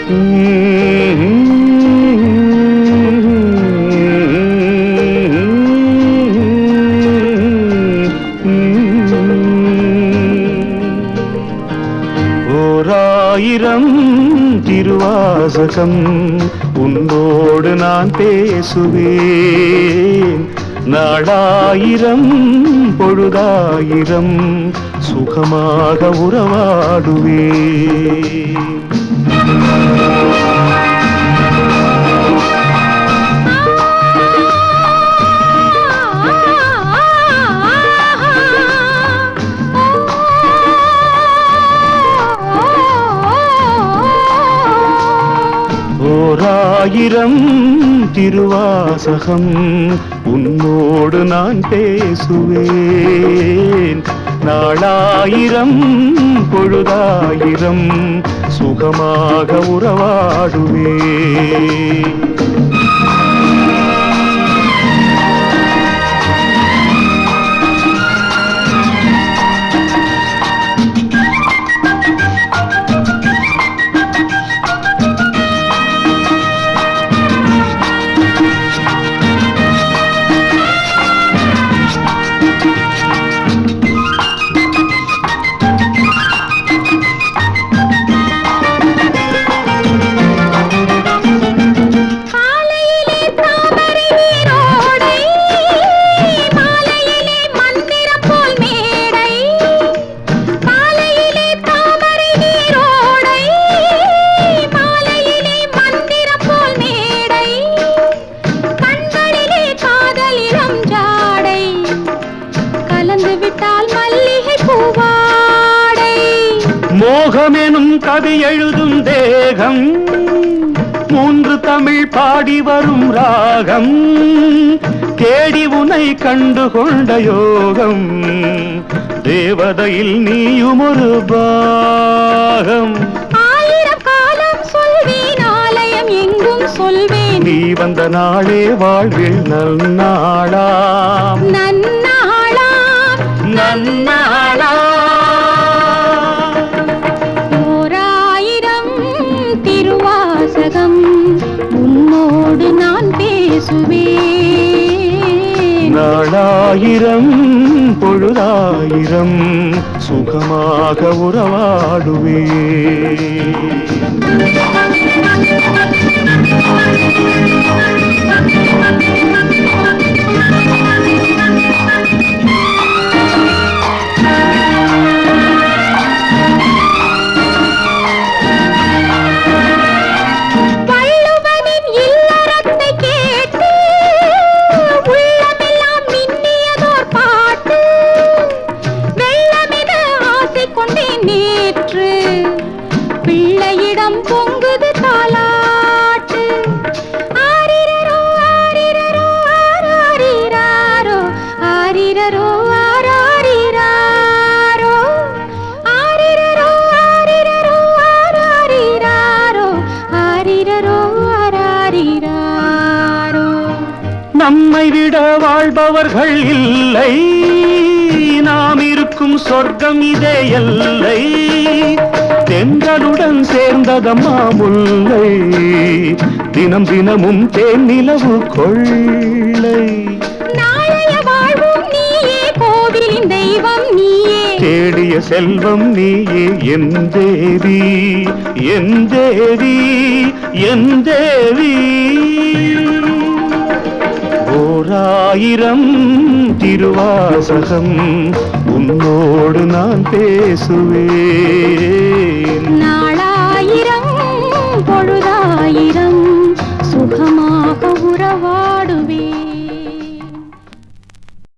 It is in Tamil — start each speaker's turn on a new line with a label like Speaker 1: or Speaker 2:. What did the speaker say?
Speaker 1: ஓராயிரம் திருவாசகம் உன்னோடு நான் பேசுவேன். நாளாயிரம் பொழுதாயிரம் சுகமாக உறவாடுவேன். ஓராயிரம் திருவாசகம் உன்னோடு நான் பேசுவேன். நாளாயிரம் பொழுதாயிரம் சுகமாக உறவாடுவேன். மோகமெனும் கவி எழுதும் தேகம், மூன்று தமிழ் பாடி வரும் ராகம், தேடி உனை கண்டு கொண்ட யோகம், தேவதையில் நீயும் ஒரு பாகம்.
Speaker 2: ஆயிரம் காலம் சொல்வேன், ஆலயம் எங்கும் சொல்வேன்,
Speaker 1: நீ வந்த நாளே வாழ்வில் நன்னாளாம்
Speaker 2: நன்னாளாம்
Speaker 1: நன்னாளாம்.
Speaker 2: உன்னோடு நான் பேசுவேன்.
Speaker 1: நாளாயிரம் பொழுதாயிரம் சுகமாக உறவாடுவேன்.
Speaker 2: பிள்ளையிடம் பொங்குது தாலாட்டு. ஆரிரரோ ஆரிரரோ ஆராரிராரோ, ஆரிரரோ ஆராரிராரோ, ஆரிரரோ ஆரிரரோ ஆராரிராரோ, ஆரிரரோ ஆராரிராரோ.
Speaker 1: நம்மை விட வாழ்பவர்கள் இல்லை, நாம் இருக்கும் சொர்க்கம் இதே எல்லை. தென்றலுடன் சேர்ந்ததம்மா முல்லை, தினம் தினமும் தேன் நிலவு கொள்ளை.
Speaker 2: நாளைய வாழ்வும் நீயே, கோவிலின் தெய்வம் நீயே,
Speaker 1: தேடிய செல்வம் நீயே, என் தேவி என் தேவி என் தேவி. ஓராயிரம் திருவாசகம் உன்னோடு நான் பேசுவேன்.